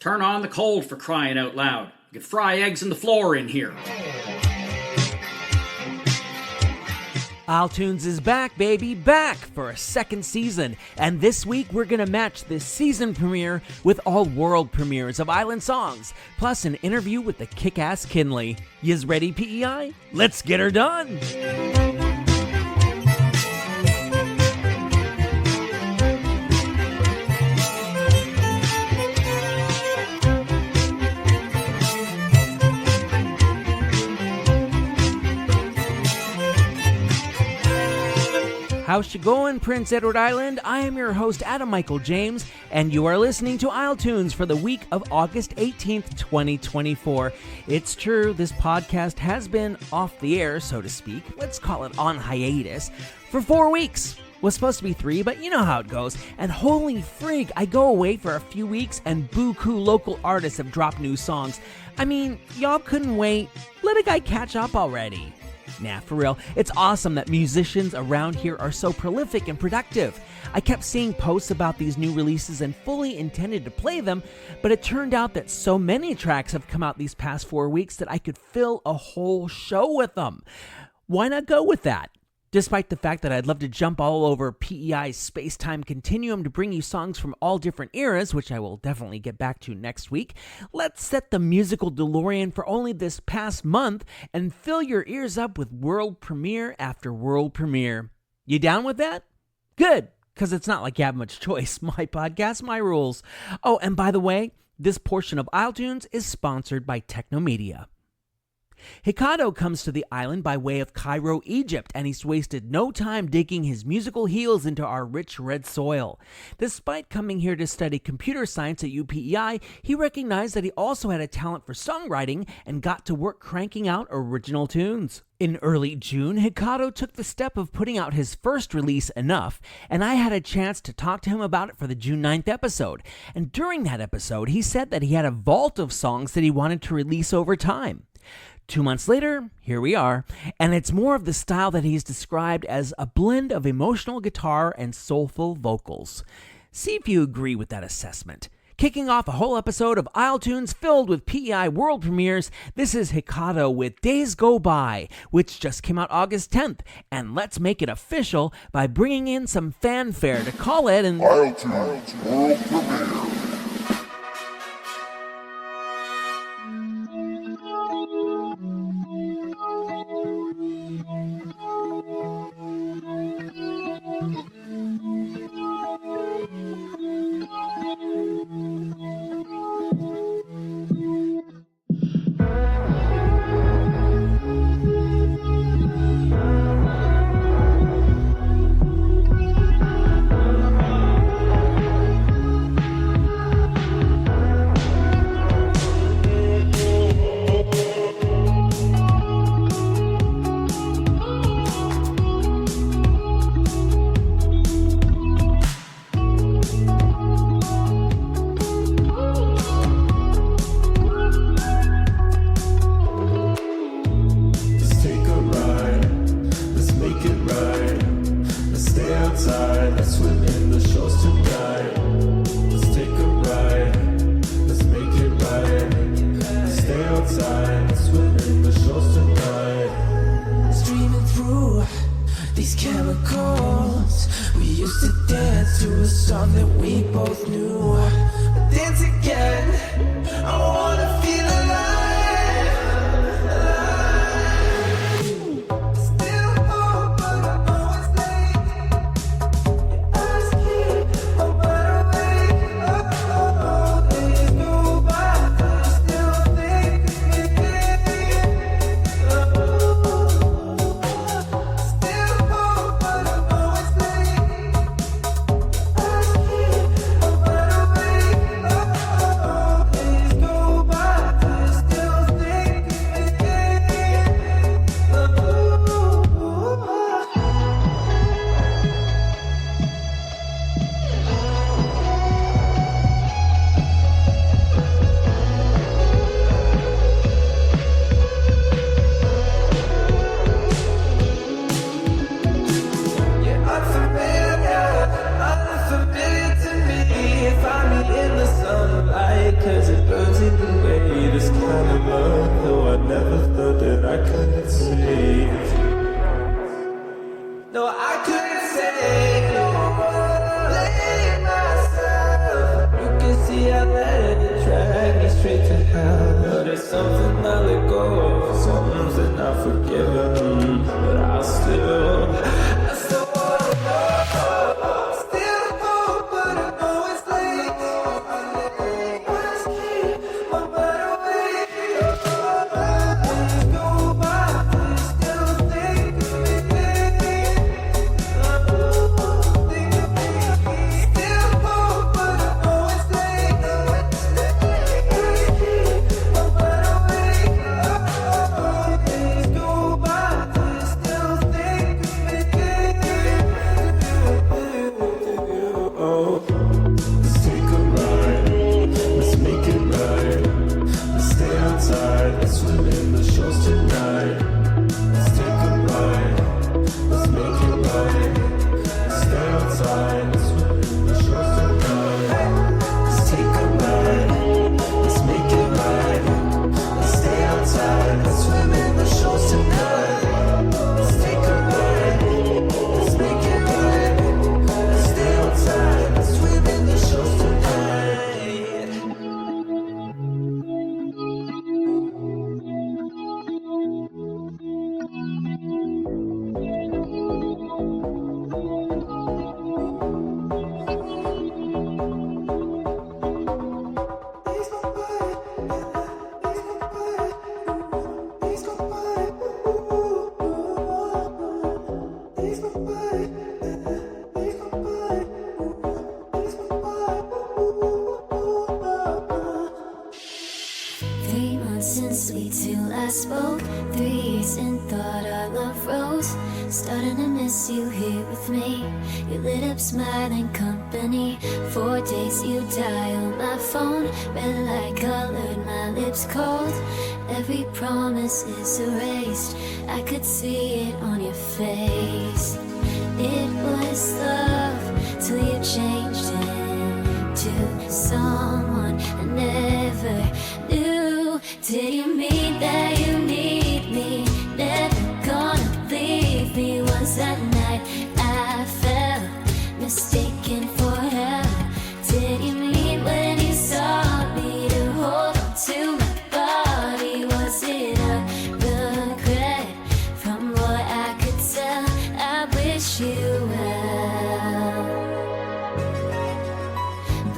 Turn on the cold for crying out loud. You could fry eggs in the floor in here. isletunes is back, baby, back for a second season. And this week we're going to match this season premiere with all world premieres of island songs, plus an interview with the kick-ass KINLEY. Yous ready, PEI? Let's get her done! How's she going, Prince Edward Island? I am your host, Adam Michael James, and you are listening to isletunes for the week of August 18th, 2024. It's true, this podcast has been off the air, so to speak. Let's call it on hiatus for 4 weeks. Was supposed to be 3, but you know how it goes. And holy frig, I go away for a few weeks and buku local artists have dropped new songs. I mean, y'all couldn't wait. Let a guy catch up already. Nah, for real, it's awesome that musicians around here are so prolific and productive. I kept seeing posts about these new releases and fully intended to play them, but it turned out that so many tracks have come out these past 4 weeks that I could fill a whole show with them. Why not go with that? Despite the fact that I'd love to jump all over PEI's space-time continuum to bring you songs from all different eras, which I will definitely get back to next week, let's set the musical DeLorean for only this past month and fill your ears up with world premiere after world premiere. You down with that? Good, because it's not like you have much choice. My podcast, my rules. Oh, and by the way, this portion of isletunes is sponsored by Technomedia. Hikato comes to the island by way of Cairo, Egypt, and he's wasted no time digging his musical heels into our rich red soil. Despite coming here to study computer science at UPEI, he recognized that he also had a talent for songwriting and got to work cranking out original tunes. In early June, Hikato took the step of putting out his first release, Enough, and I had a chance to talk to him about it for the June 9th episode. And during that episode, he said that he had a vault of songs that he wanted to release over time. 2 months later, here we are, and it's more of the style that he's described as a blend of emotional guitar and soulful vocals. See if you agree with that assessment. Kicking off a whole episode of isletunes filled with PEI world premieres, this is Hikato with Days Go By, which just came out August 10th, and let's make it official by bringing in some fanfare to call it an isletunes world premiere. as it burns either way. This kind of love, though I never thought that I could save. No, I couldn't save myself. You can see I let it drag me straight to hell. But there's something I let go of, something I've forgiven, but I still wanna know. Still hope, but I know it's late. Must keep my mind away. Days go by, you still think of me. Think of me. Still hope, but I know it's late. Must keep my mind away. Days go by, you still think of me. Oh, let's take a ride, let's make it right. Let's stay outside, let's swim in the shores tonight. Let's take a ride, let's make it right. Let's stay outside, let's swim in the shores tonight. Let's take a ride, let's make it right. Let's stay outside, let's swim in the shores tonight. Let's take a ride, let's make it right. Let's stay outside, let's swim in the shores tonight. Since we two last spoke, 3 years in thought our love rose. Starting to miss you here with me. You lit up smiling company. 4 days you dial my phone. Red light colored, my lips cold. Every promise is erased. I could see it on your face. It was love till you changed into someone I never knew. Did you mean that you need me? Never gonna leave me. Was that night I fell mistaken for hell? Did you mean when you saw me to hold on to my body? Was it a regret? From what I could tell, I wish you well.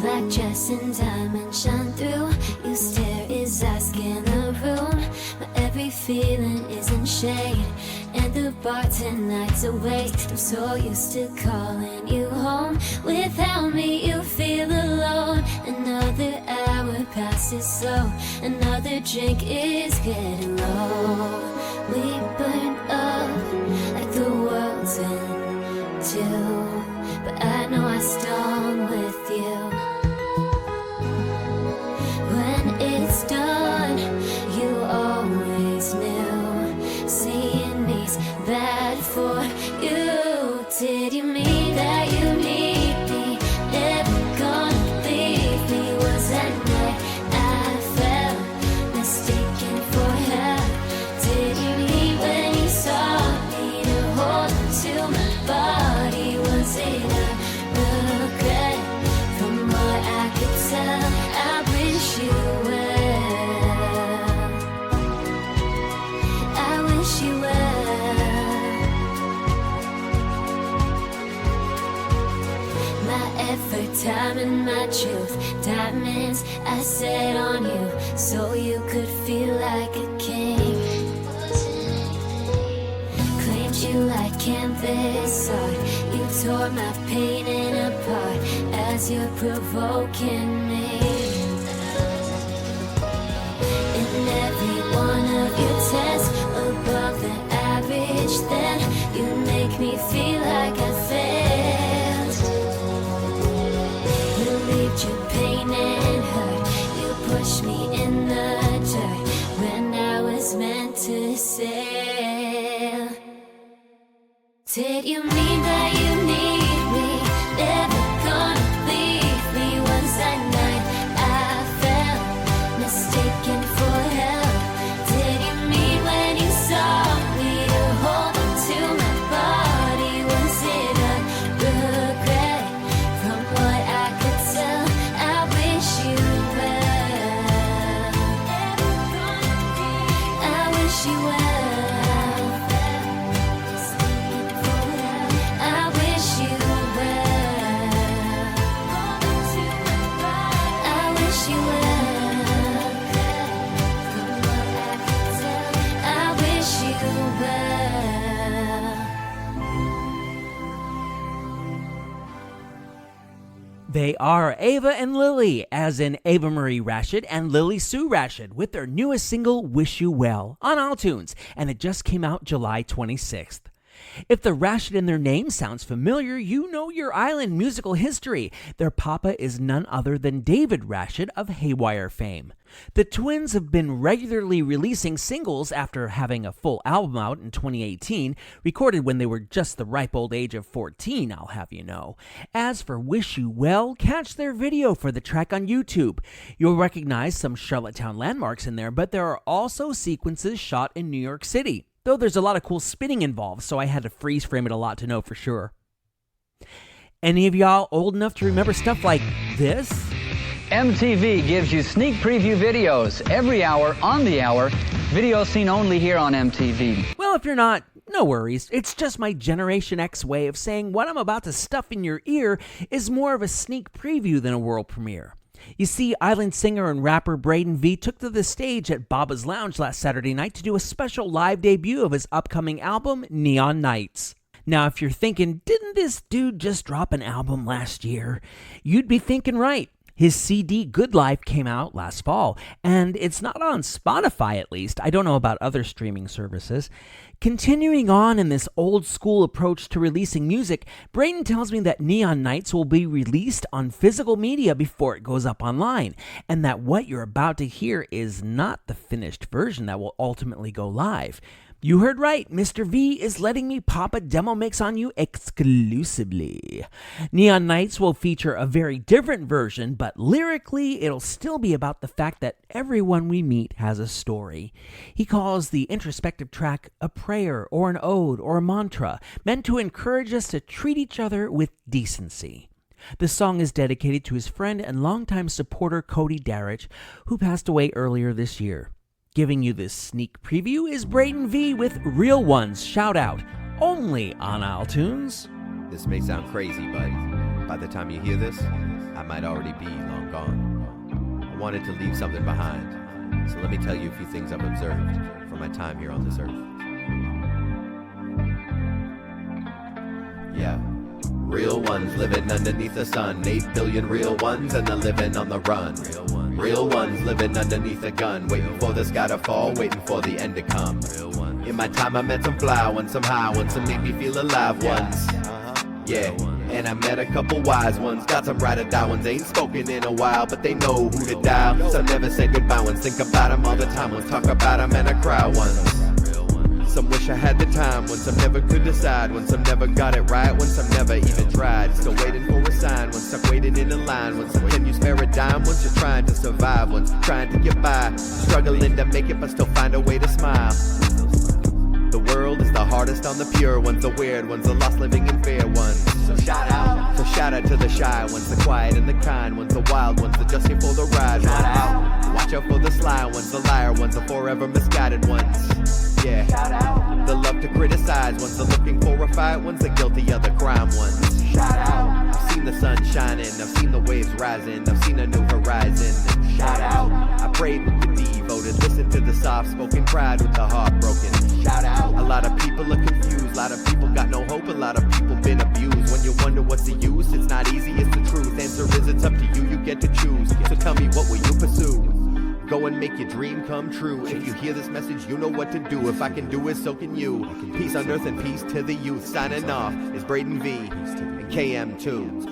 Black dress and diamonds shine through. You stare, is asking the room. But every feeling is in shade. And the bar tonight's a waste. I'm so used to calling you home. Without me you feel alone. Another hour passes slow. Another drink is getting low. We burn up like the world's end too. But I know I stung with you. When it's done, you always knew. Seeing me's bad for you. Did you mean that you need me? Never gonna leave me. Was that night I fell mistaken for hell? Did you mean when you saw me to hold on to my body? Was it a regret? From what I could tell, I wish you well. I wish you well. My effort, time, and my truth. Diamonds I set on you so you could feel like a king. Claimed you like canvas art. You tore my painting apart as you're provoking me. In every one of your tests, above the average, then you make me feel like I failed. Relieved your pain and hurt. You pushed me in the dirt when I was meant to sail. Did you mean that you need me? Never gonna leave me. Was that night I fell They are Ava and Lily, as in Ava Marie Rashid and Lily Sue Rashid, with their newest single, Wish You Well, on iTunes, and it just came out July 26th. If the Rashid in their name sounds familiar, you know your island musical history. Their papa is none other than David Rashid of Haywire fame. The twins have been regularly releasing singles after having a full album out in 2018, recorded when they were just the ripe old age of 14, I'll have you know. As for Wish You Well, catch their video for the track on YouTube. You'll recognize some Charlottetown landmarks in there, but there are also sequences shot in New York City. Though there's a lot of cool spinning involved, so I had to freeze frame it a lot to know for sure. Any of y'all old enough to remember stuff like this? MTV gives you sneak preview videos every hour on the hour. Videos seen only here on MTV. Well, if you're not, no worries. It's just my Generation X way of saying what I'm about to stuff in your ear is more of a sneak preview than a world premiere. You see, island singer and rapper Braden V took to the stage at Baba's Lounge last Saturday night to do a special live debut of his upcoming album, Neon Nights. Now, if you're thinking, didn't this dude just drop an album last year? You'd be thinking right. His CD, Good Life, came out last fall, and it's not on Spotify at least. I don't know about other streaming services. Continuing on in this old school approach to releasing music, Braden tells me that Neon Nights will be released on physical media before it goes up online, and that what you're about to hear is not the finished version that will ultimately go live. You heard right, Mr. V is letting me pop a demo mix on you exclusively. Neon Nights will feature a very different version, but lyrically it'll still be about the fact that everyone we meet has a story. He calls the introspective track a prayer or an ode or a mantra, meant to encourage us to treat each other with decency. The song is dedicated to his friend and longtime supporter Cody Darrich, who passed away earlier this year. Giving you this sneak preview is Braden V with Real Ones Shout Out, only on iTunes. This may sound crazy, but by the time you hear this, I might already be long gone. I wanted to leave something behind, so let me tell you a few things I've observed from my time here on this earth. Yeah. Real ones living underneath the sun, 8 billion real ones, and they're living on the run. Real ones living underneath a gun, waiting for the sky to fall, waiting for the end to come. In my time I met some fly ones, some high ones, some make me feel alive ones. Yeah, and I met a couple wise ones, got some ride or die ones, ain't spoken in a while, but they know who to dial. Some never say goodbye ones, think about them all the time ones, talk about them and I cry ones. Some wish I had the time, when some never could decide, when some never got it right, when some never even tried. Still waiting for a sign, when stuck waiting in a line, when some can you spare a dime, once you're trying to survive, once trying to get by, struggling to make it but still find a way to smile. The world is the hardest on the pure ones, the weird ones, the lost living in fear ones. So shout out to the shy ones, the quiet and the kind ones, the wild ones, the just here for the ride. Shout out, watch out for the sly ones, the liar ones, the forever misguided ones. Yeah, the love to criticize ones, the looking for a fight ones, the guilty of the crime ones. Shout out, I've seen the sun shining, I've seen the waves rising, I've seen a new horizon. Shout out, I prayed with the devoted, listened to the soft-spoken, cried with the heart broken. Shout out, a lot of people are confused, a lot of people got no hope, a lot of people been abused. When you wonder what's the use, it's not easy, it's the truth. Answer is it's up to you, you get to choose. So tell me, what will you pursue? Go and make your dream come true. If you hear this message, you know what to do. If I can do it, so can you. Peace on earth and peace to the youth. Signing off is Braden V and KM2.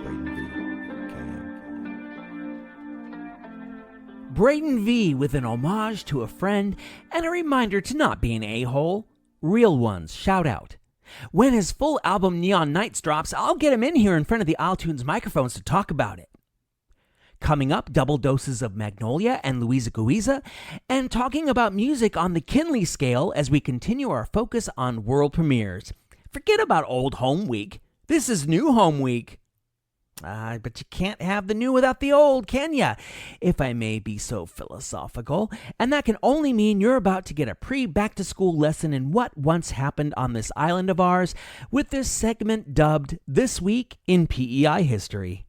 Braden V with an homage to a friend and a reminder to not be an a-hole. Real ones shout out. When his full album Neon Nights drops, I'll get him in here in front of the iTunes microphones to talk about it. Coming up, double doses of Magnolia and Louisa Guiza, and talking about music on the KINLEY scale as we continue our focus on world premieres. Forget about old home week. This is new home week. But you can't have the new without the old, can ya? If I may be so philosophical. And that can only mean you're about to get a pre-back-to-school lesson in what once happened on this island of ours with this segment dubbed This Week in PEI History.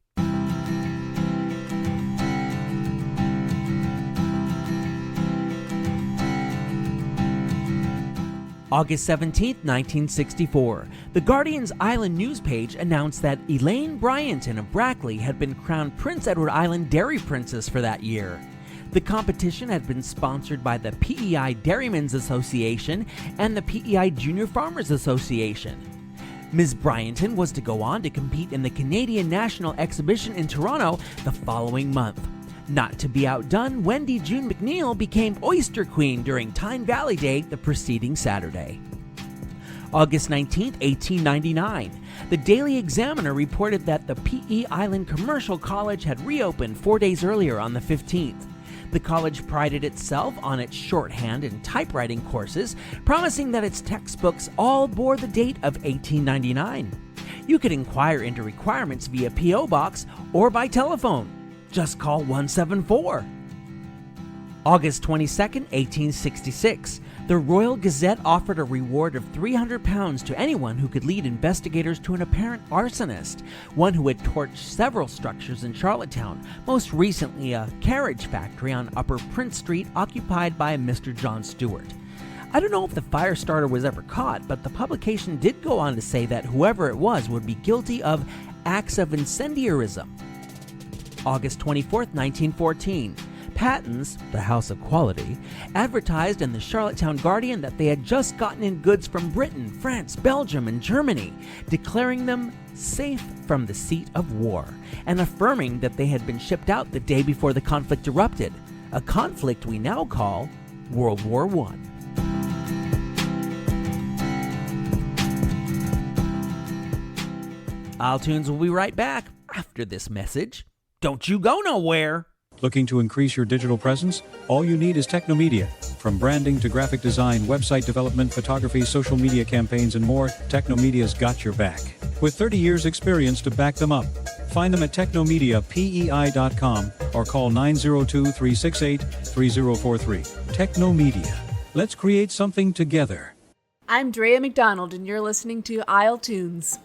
August 17, 1964, the Guardian's Island news page announced that Elaine Bryanton of Brackley had been crowned Prince Edward Island Dairy Princess for that year. The competition had been sponsored by the PEI Dairymen's Association and the PEI Junior Farmers Association. Ms. Bryanton was to go on to compete in the Canadian National Exhibition in Toronto the following month. Not to be outdone, Wendy June McNeil became Oyster Queen during Tyne Valley Day the preceding Saturday. August 19, 1899, the Daily Examiner reported that the PE Island Commercial College had reopened 4 days earlier on the 15th. The college prided itself on its shorthand and typewriting courses, promising that its textbooks all bore the date of 1899. You could inquire into requirements via P.O. Box or by telephone. Just call 174. August 22, 1866, the Royal Gazette offered a reward of £300 to anyone who could lead investigators to an apparent arsonist, one who had torched several structures in Charlottetown, most recently a carriage factory on Upper Prince Street occupied by Mr. John Stewart. I don't know if the fire starter was ever caught, but the publication did go on to say that whoever it was would be guilty of acts of incendiarism. August 24, 1914, Patton's, the House of Quality, advertised in the Charlottetown Guardian that they had just gotten in goods from Britain, France, Belgium, and Germany, declaring them safe from the seat of war, and affirming that they had been shipped out the day before the conflict erupted, a conflict we now call World War I. iTunes will be right back after this message. Don't you go nowhere! Looking to increase your digital presence? All you need is Technomedia. From branding to graphic design, website development, photography, social media campaigns, and more, Technomedia's got your back. With 30 years experience to back them up. Find them at technomediapei.com or call 902-368-3043. Technomedia. Let's create something together. I'm Drea McDonald, and you're listening to iTunes.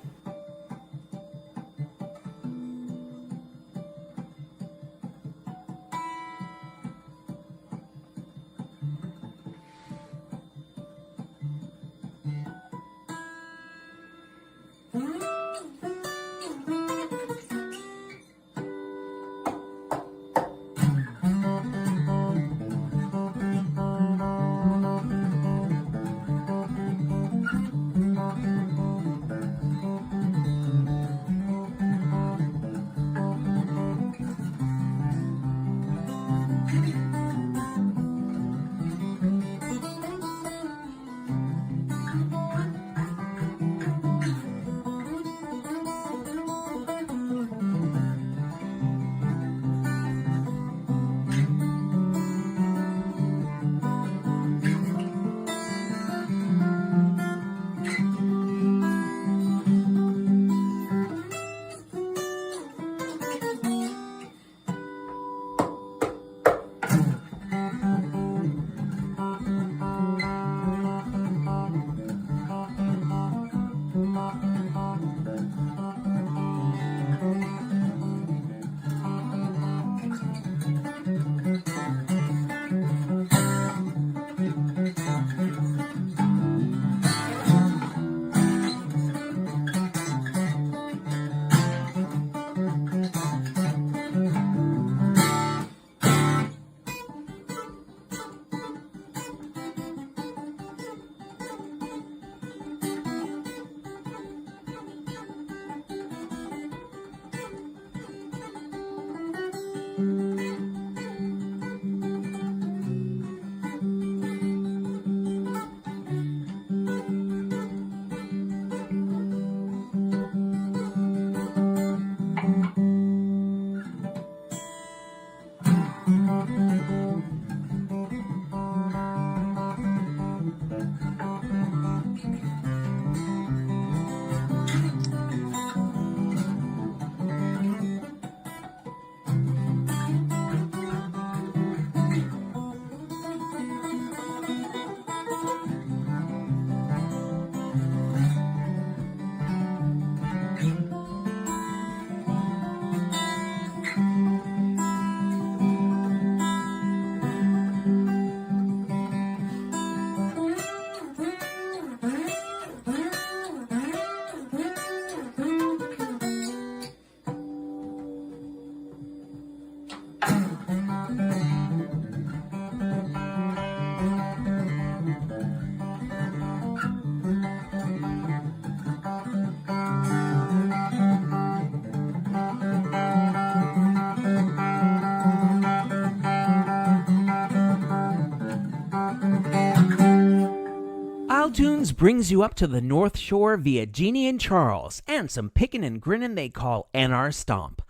iTunes brings you up to the North Shore via Jeannie and Charles and some pickin' and grinnin' they call NR Stomp.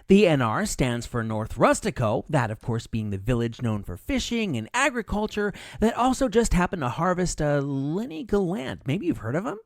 The NR stands for North Rustico, that of course being the village known for fishing and agriculture that also just happened to harvest a Lenny Gallant. Maybe you've heard of him?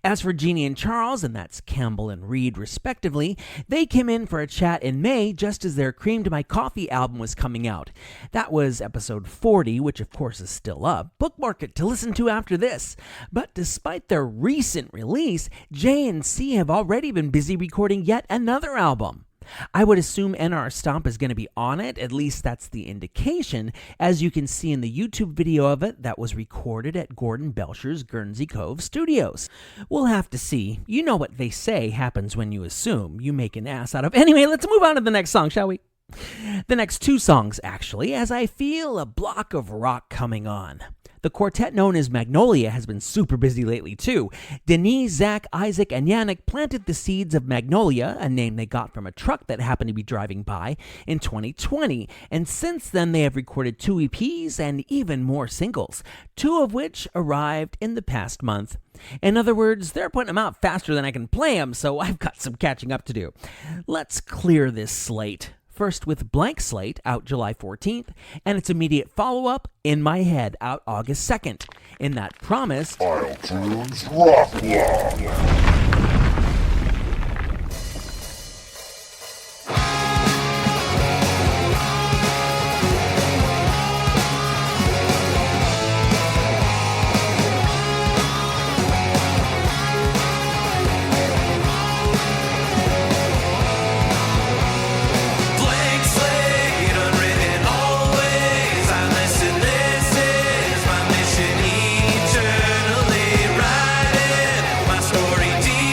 As for Jeannie and Charles, and that's Campbell and Reed respectively, they came in for a chat in May just as their Cream to My Coffee album was coming out. That was episode 40, which of course is still up. Bookmark it to listen to after this. But despite their recent release, J and C have already been busy recording yet another album. I would assume NR Stomp is going to be on it, at least that's the indication, as you can see in the YouTube video of it that was recorded at Gordon Belcher's Guernsey Cove Studios. We'll have to see. You know what they say happens when you assume. You make an ass out of... Anyway, let's move on to the next song, shall we? The next two songs, actually, as I feel a block of rock coming on. The quartet known as Magnolia has been super busy lately, too. Denise, Zach, Isaac, and Yannick planted the seeds of Magnolia, a name they got from a truck that happened to be driving by, in 2020. And since then, they have recorded 2 EPs and even more singles, 2 of which arrived in the past month. In other words, they're putting them out faster than I can play them, so I've got some catching up to do. Let's clear this slate. First with Blank Slate, out July 14th, and its immediate follow-up, In My Head, out August 2nd. In that promised... iTunes Rock Block. Story deep.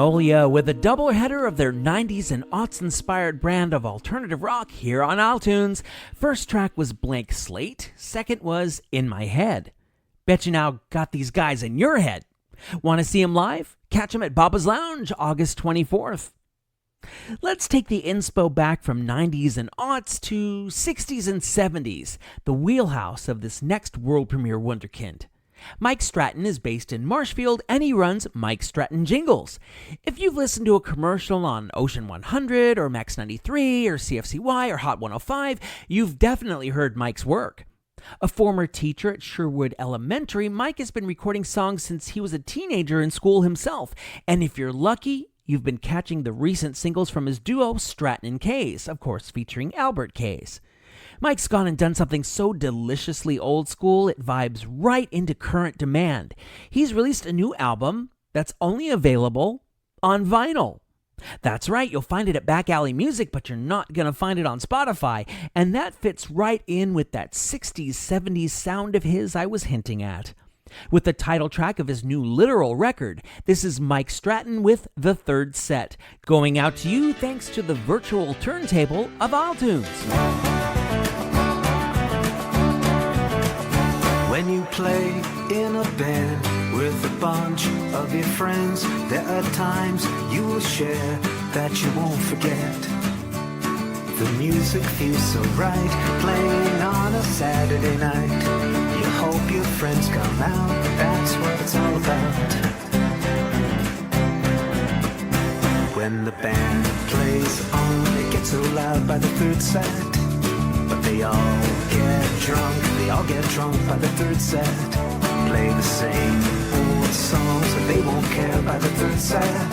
Magnolia with a doubleheader of their 90s and aughts inspired brand of alternative rock here on iTunes. First track was Blank Slate, second was In My Head. Bet you now got these guys in your head. Want to see them live? Catch them at Baba's Lounge August 24th. Let's take the inspo back from 90s and aughts to 60s and 70s, the wheelhouse of this next world premiere wunderkind. Mike Stratton is based in Marshfield and he runs Mike Stratton Jingles. If you've listened to a commercial on Ocean 100 or Max 93 or CFCY or Hot 105, you've definitely heard Mike's work. A former teacher at Sherwood Elementary, Mike has been recording songs since he was a teenager in school himself, and if you're lucky, you've been catching the recent singles from his duo Stratton and Case, of course featuring Albert Case. Mike's gone and done something so deliciously old school it vibes right into current demand. He's released a new album that's only available on vinyl. That's right, you'll find it at Back Alley Music, but you're not going to find it on Spotify, and that fits right in with that 60s, 70s sound of his I was hinting at. With the title track of his new Literal record, this is Mike Stratton with The Third Set, going out to you thanks to the virtual turntable of iTunes. When you play in a band with a bunch of your friends, there are times you will share that you won't forget. The music feels so right, playing on a Saturday night. You hope your friends come out, that's what it's all about. When the band plays on, it gets so loud by the third set, but they all get drunk. they all get drunk by the third set. Play the same old songs, and they won't care by the third set.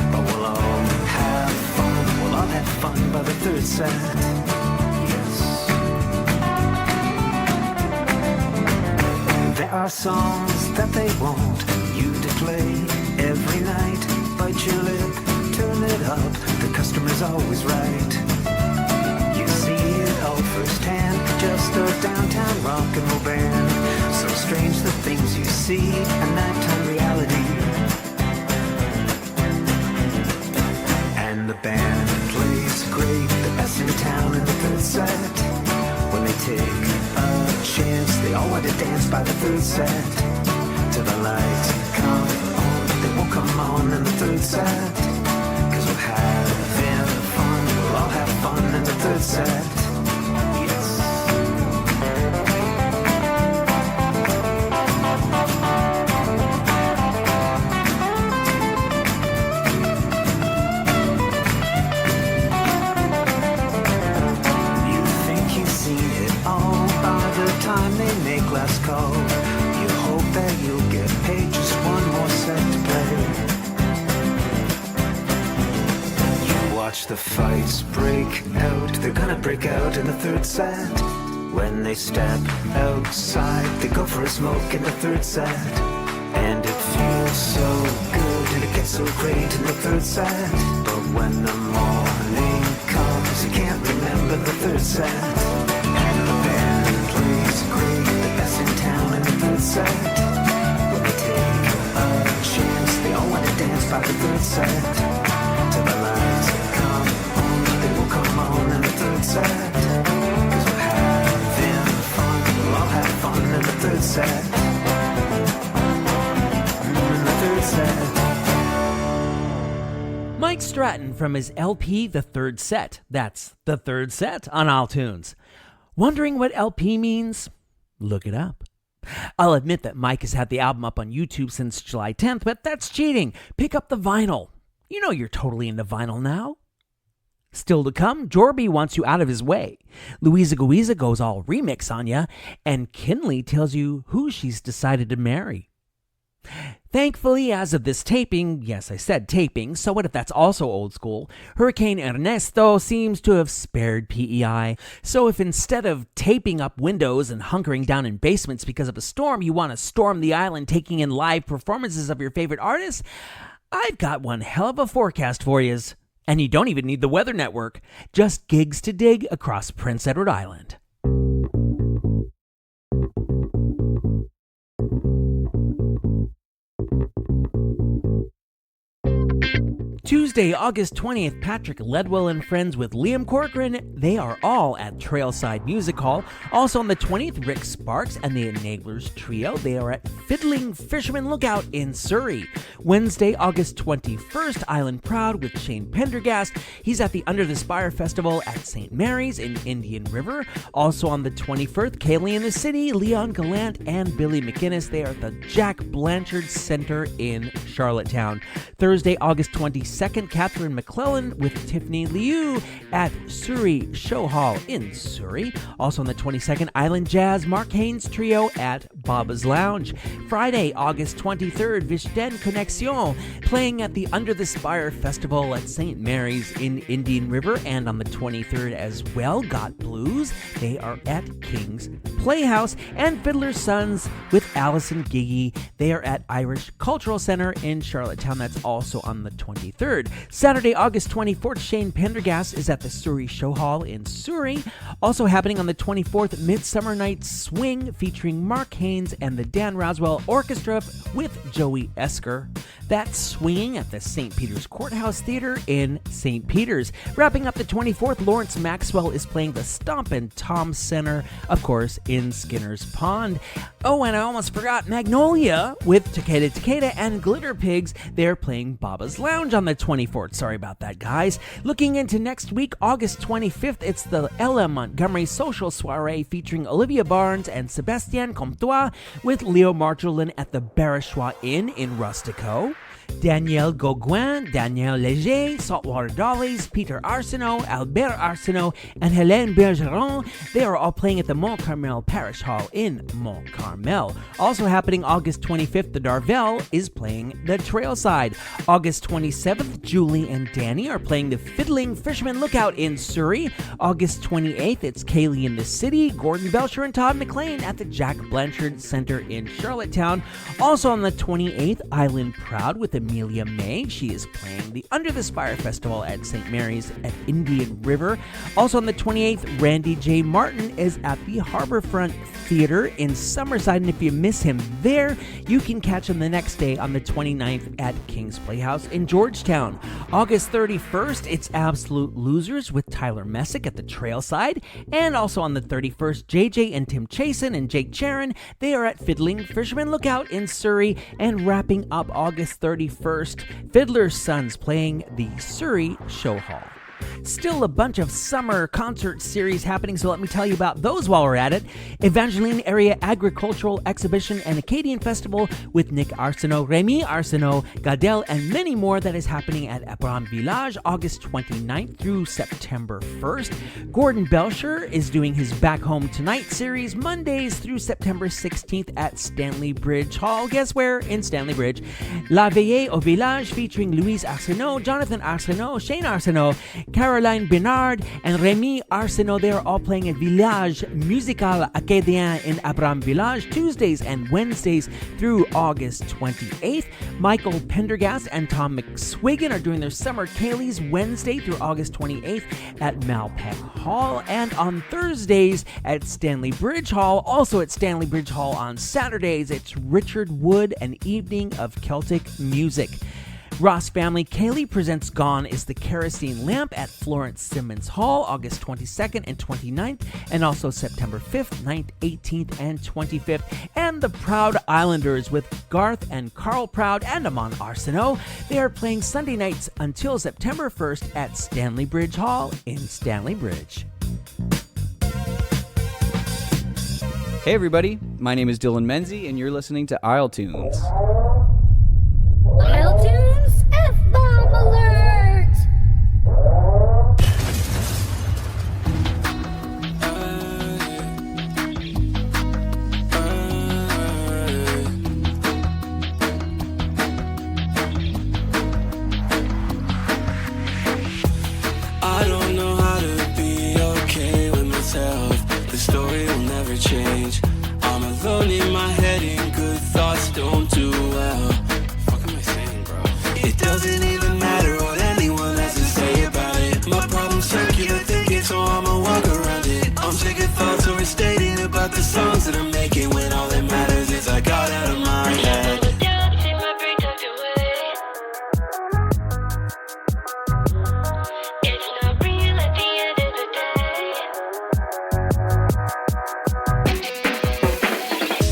But we'll all have fun by the third set. Yes. There are songs that they want you to play every night. Bite your lip, turn it up, the customer's always right. You see it all firsthand, just a downtown rock and roll band. So strange the things you see, a nighttime reality. And the band plays great, the best in town in the third set. When they take a chance, they all want to dance by the third set. Till the lights come on, they won't come on in the third set. Cause we're having fun, we'll all have fun in the third set. Yes. You think you've seen it all by the time they make last call. You hope that you'll get paid just one more set to play. You watch the fights break out, they're gonna break out in the third set. When they step outside, they go for a smoke in the third set. And it feels so good and it gets so great in the third set. But when the morning comes, you can't remember the third set. And the band plays great, the best in town in the third set. When they take a chance, they all want to dance by the third set. Till the lights come on, they will come on in the third set. Cause we're having fun, we'll all have fun in the third set. In the third set. Mike Stratton from his LP The Third Set. That's The Third Set on iTunes. Wondering what LP means? Look it up. I'll admit that Mike has had the album up on YouTube since July 10th, but that's cheating. Pick up the vinyl. You know you're totally into vinyl now. Still to come, Jorby wants you out of his way. Louisa Guiza goes all remix on ya, and Kinley tells you who she's decided to marry. Thankfully, as of this taping, yes, I said taping, so what if that's also old school? Hurricane Ernesto seems to have spared PEI. So if instead of taping up windows and hunkering down in basements because of a storm, you want to storm the island taking in live performances of your favorite artists, I've got one hell of a forecast for yous. And you don't even need the Weather Network. Just gigs to dig across Prince Edward Island. Tuesday, August 20th, Patrick Ledwell and friends with Liam Corcoran, they are all at Trailside Music Hall. Also on the 20th, Rick Sparks and the Enablers Trio, they are at Fiddling Fisherman Lookout in Surrey. Wednesday, August 21st, Island Proud with Shane Pendergast. He's at the Under the Spire Festival at St. Mary's in Indian River. Also on the 21st, Kaylee in the City, Leon Gallant and Billy McInnes, they are at the Jack Blanchard Center in Charlottetown. Thursday, August 22nd, Catherine McClellan with Tiffany Liu at Surrey Show Hall in Surrey. Also on the 22nd, Island Jazz, Mark Haynes Trio at Baba's Lounge. Friday, August 23rd, Vishten Connexion playing at the Under the Spire Festival at St. Mary's in Indian River. And on the 23rd as well, Got Blues, they are at King's Playhouse. And Fiddler's Sons with Allison Giggy, they are at Irish Cultural Center in Charlottetown. That's also on the 23rd. Saturday, August 24th, Shane Pendergast is at the Surrey Show Hall in Surrey. Also happening on the 24th, Midsummer Night's Swing featuring Mark Haynes and the Dan Roswell Orchestra with Joey Esker. That's swinging at the St. Peter's Courthouse Theater in St. Peter's. Wrapping up the 24th, Lawrence Maxwell is playing the Stompin' Tom Center, of course, in Skinner's Pond. Oh, and I almost forgot Magnolia with Takeda Takeda and Glitter Pigs. They're playing Baba's Lounge on the 24th. Sorry about that, guys. Looking into next week, August 25th, it's the Ella Montgomery Social Soiree featuring Olivia Barnes and Sébastien Comtois with Leo Marjolin at the Barachois Inn in Rustico. Danielle Goin, Danielle Léger, Saltwater Dollies, Peter Arsenault, Albert Arsenault, and Hélène Bergeron. They are all playing at the Mont Carmel Parish Hall in Mont Carmel. Also happening August 25th, the Darvel is playing the Trailside. August 27th, Julie and Danny are playing the Fiddling Fisherman Lookout in Surrey. August 28th, it's Kaylee in the City, Gordon Belcher and Todd McLean at the Jack Blanchard Center in Charlottetown. Also on the 28th, Island Proud with Amelia May. She is playing the Under the Spire Festival at St. Mary's at Indian River. Also on the 28th, Randy J. Martin is at the Harborfront Theater in Summerside, and if you miss him there, you can catch him the next day on the 29th at King's Playhouse in Georgetown. August 31st, it's Absolute Losers with Tyler Messick at the Trailside, and also on the 31st, JJ and Tim Chasen and Jake Charon, they are at Fiddling Fisherman Lookout in Surrey, and wrapping up August 31st, Fiddler's Sons playing the Surrey Show Hall. Still a bunch of summer concert series happening, so let me tell you about those while we're at it. Evangeline Area Agricultural Exhibition and Acadian Festival with Nick Arsenault, Rémi Arsenault, Gadel, and many more that is happening at Abram Village August 29th through September 1st. Gordon Belcher is doing his Back Home Tonight series Mondays through September 16th at Stanley Bridge Hall. Guess where? In Stanley Bridge. La Veillée au Village featuring Louise Arsenault, Jonathan Arsenault, Shane Arsenault, Caroline Bernard, and Rémi Arsenault. They are all playing at Village Musical Acadien in Abram Village Tuesdays and Wednesdays through August 28th. Michael Pendergast and Tom McSwigan are doing their Summer Kayleys Wednesday through August 28th at Malpeque Hall, and on Thursdays at Stanley Bridge Hall. Also at Stanley Bridge Hall on Saturdays, it's Richard Wood, an evening of Celtic music. Ross Family Kaylee presents Gone is the Kerosene Lamp at Florence Simmons Hall August 22nd and 29th, and also September 5th, 9th, 18th, and 25th. And the Proud Islanders with Garth and Carl Proud and Amon Arsenault. They are playing Sunday nights until September 1st at Stanley Bridge Hall in Stanley Bridge. Hey everybody, my name is Dylan Menzie and you're listening to isletunes. isletunes F-bomb alert! I don't know how to be okay with myself. The story will never change. I'm alone in my head and good thoughts don't do well. It doesn't even matter what anyone has to say about it. My problem's circular thinking, so I'ma walk around it. I'm sick of thoughts overstating about the songs that I'm making, when all that matters is I got out of my head.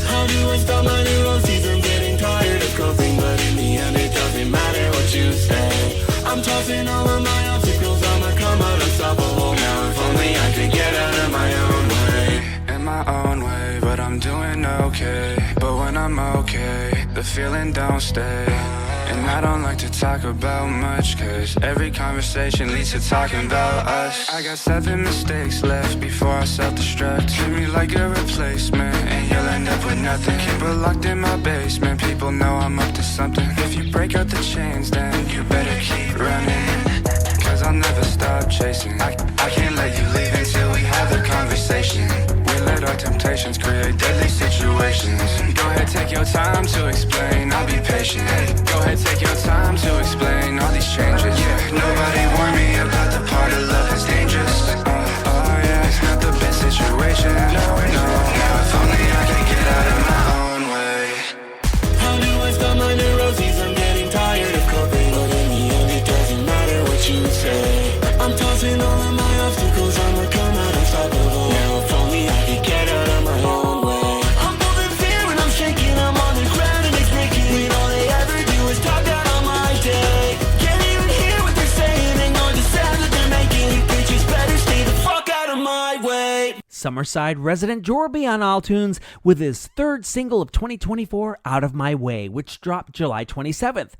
How do I stop my neuroses? I'm getting tired of coping, but in the end it doesn't matter what you say. I'm tossing all of my obstacles, I'ma come out unstoppable now. If only I could get out of my own way. In my own way, but I'm doing okay. But when I'm okay, the feeling don't stay. And I don't like to talk about much, cause every conversation leads to talking about us. I got 7 mistakes left before I self-destruct. Treat me like a replacement and you'll end up with nothing. Keep it locked in my basement, people know I'm up to something. If you break out the chains, then you better keep running, cause I'll never stop chasing. I can't let you leave until we have the conversation. We let our temptations create deadly situations. Go ahead, take your time to explain, I'll be patient. Go ahead, take your time to explain all these changes. Yeah, nobody warned me about the part of love that's dangerous. Oh yeah, it's not the best situation. No, if only I could get out of my own way. How do I stop my neuroses? I'm getting tired of coping, but in the end it doesn't matter what you say. I'm tossing all of my obstacles, I'ma come out unstoppable. Now if only I could get out of my own way. I'm moving fear when I'm shaking, I'm on the ground and it's breaking. When all they ever do is talk out on my day. Can't even hear what they're saying, ignore the sound that they're making. You preachers better stay the fuck out of my way. Summerside resident Jorby on iTunes with his third single of 2024, Out of My Way, which dropped July 27th.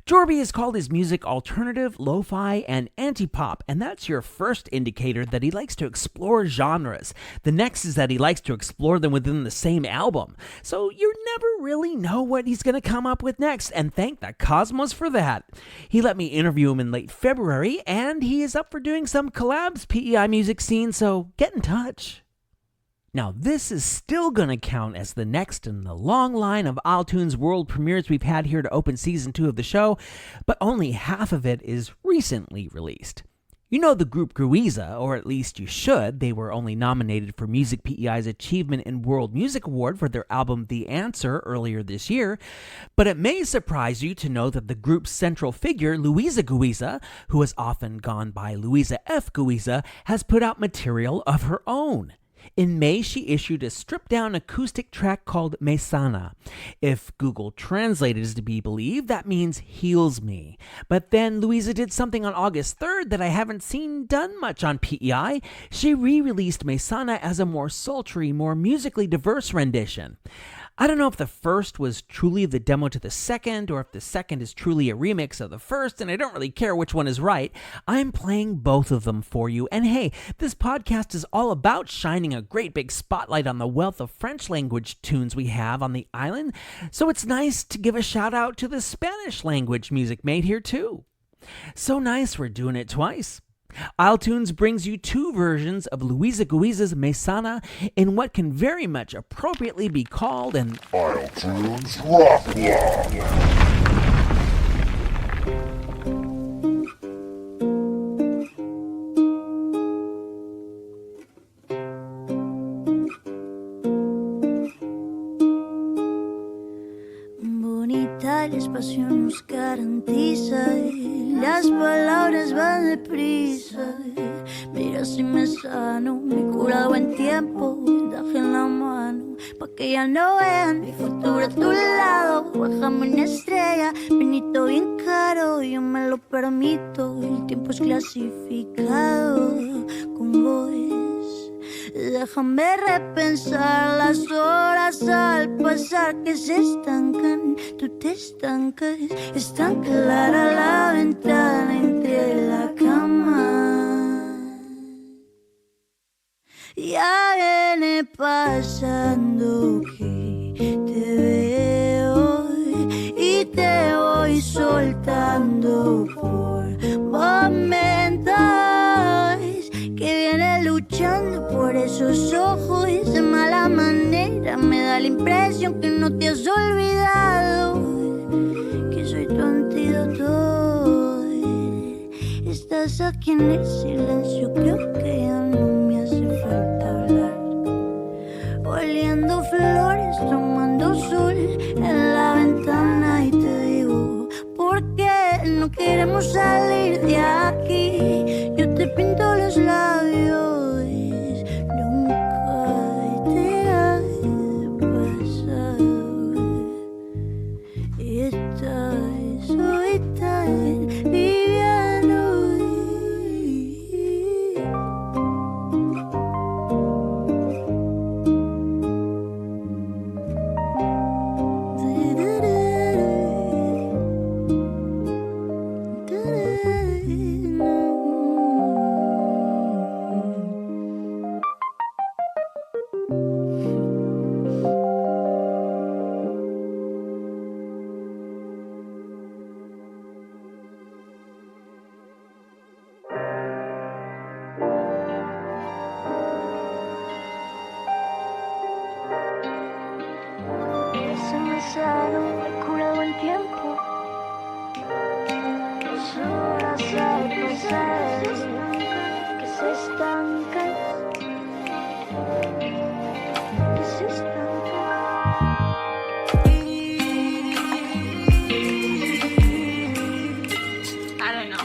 Jorby has called his music alternative, lo-fi, and anti-pop, and that's your first indicator that he likes to explore genres. The next is that he likes to explore them within the same album. So you never really know what he's going to come up with next, and thank the cosmos for that. He let me interview him in late February, and he is up for doing some collabs PEI music scene, so get in touch. Now, this is still going to count as the next in the long line of iTunes world premieres we've had here to open Season 2 of the show, but only half of it is recently released. You know the group Guiza, or at least you should. They were only nominated for Music PEI's Achievement in World Music Award for their album The Answer earlier this year. But it may surprise you to know that the group's central figure, Louisa Guiza, who has often gone by Louisa F. Guiza, has put out material of her own. In May, she issued a stripped-down acoustic track called Me Sana. If Google Translate is to be believed, that means heals me. But then Louisa did something on August 3rd that I haven't seen done much on PEI. She re-released Me Sana as a more sultry, more musically diverse rendition. I don't know if the first was truly the demo to the second, or if the second is truly a remix of the first, and I don't really care which one is right. I'm playing both of them for you. And hey, this podcast is all about shining a great big spotlight on the wealth of French language tunes we have on the island, so it's nice to give a shout out to the Spanish language music made here too. So nice we're doing it twice. iTunes brings you two versions of Louisa Guiza's Me Sana in what can very much appropriately be called an iTunes Rock Block. Bonita, el espacio nos garantiza, las palabras van deprisa. Mira si me sano, me cura buen tiempo, vendaje en la mano, pa' que ya no vean mi futuro a tu lado. Bájame una estrella, vinito bien caro, yo me lo permito, el tiempo es clasificado con vos. Déjame repensar las horas al pasar que se estancan, tú te estancas. Es tan clara la ventana entre la cama. Ya viene pasando que te veo y te voy soltando por momentos, que viene luchando por esos ojos de mala manera. Me da la impresión que no te has olvidado, que soy tu antídoto. Estás aquí en el silencio, creo que ya no me hace falta hablar. Oliendo flores, tomando sol en la ventana, y te digo, ¿por qué no queremos salir de aquí? Yo te pinto los labios, nunca te ha pasado. Y estás hoy tan liviano. Me cura buen tiempo. Las horas al pasar que se estancan, que se estancan. I don't know.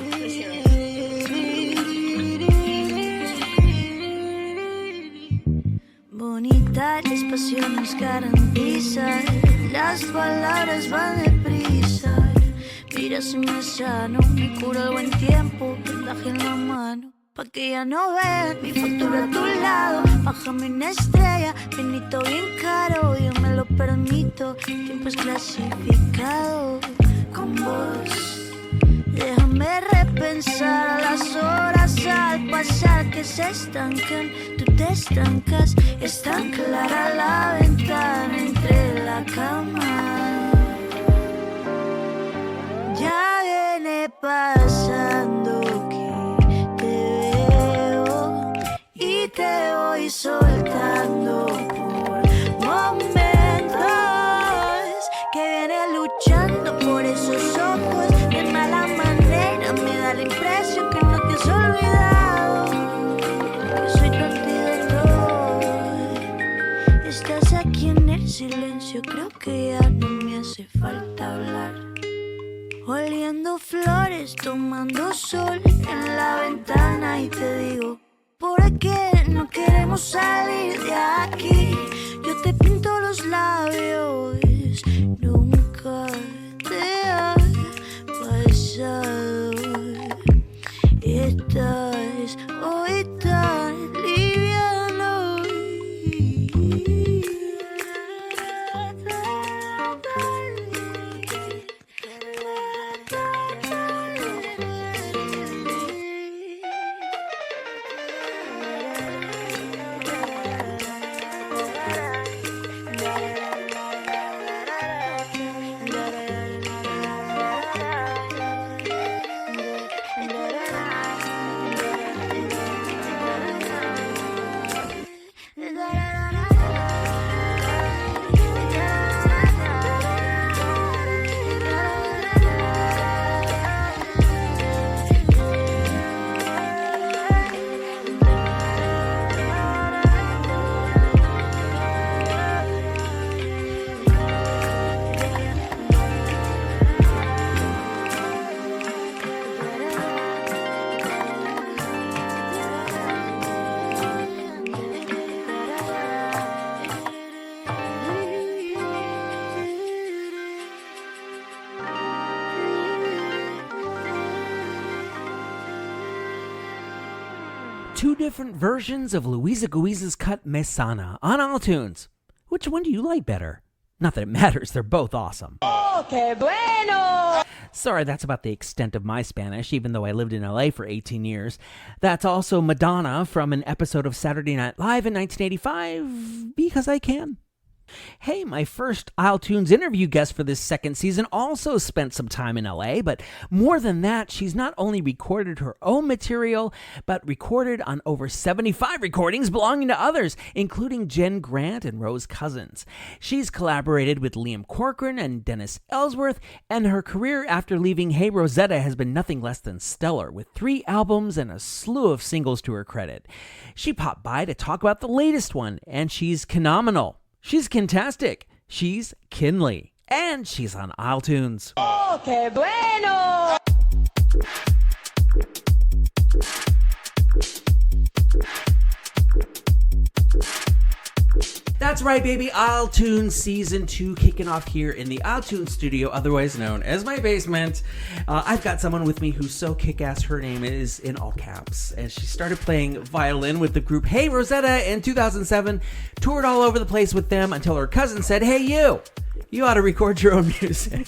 Bonita, el espacio nos garantiza, las palabras van deprisa. Mira si me sano, me cura el buen tiempo, vendaje en la mano, pa' que ya no vean mi futuro a tu lado. Bájame una estrella, vinito bien caro, yo me lo permito, tiempo es clasificado con vos. Déjame repensar a las horas al pasar que se estancan, tú te estancas, es tan clara la ventana entre la cama. Ya viene pasando que te veo y te voy soltando por momentos, que viene luchando por esos ojos de mala manera, me da la impresión que no te has olvidado, que soy tu antídoto. Estás aquí en el silencio, creo que ya no me hace falta hablar. Oliendo flores, tomando sol en la ventana y te digo, ¿por qué no queremos salir de aquí? Yo te pinto los labios, nunca te ha pasado. Estás hoy tan liviano. Two different versions of Luisa Guiza's cut Me Sana on iTunes. Which one do you like better? Not that it matters, they're both awesome. ¡Oh, qué bueno! Sorry, that's about the extent of my Spanish, even though I lived in LA for 18 years. That's also Madonna from an episode of Saturday Night Live in 1985, because I can. Hey, my first iTunes interview guest for this second season also spent some time in LA, but more than that, she's not only recorded her own material, but recorded on over 75 recordings belonging to others, including Jen Grant and Rose Cousins. She's collaborated with Liam Corcoran and Dennis Ellsworth, and her career after leaving Hey Rosetta has been nothing less than stellar, with 3 albums and a slew of singles to her credit. She popped by to talk about the latest one, and she's phenomenal. She's fantastic. She's KINLEY. And she's on iTunes. ¡Oh, qué bueno! That's right, baby. iTunes Season 2 kicking off here in the iTunes studio, otherwise known as my basement. I've got someone with me who's so kick-ass. Her name is in all caps. And she started playing violin with the group Hey Rosetta in 2007, toured all over the place with them until her cousin said, hey, you ought to record your own music.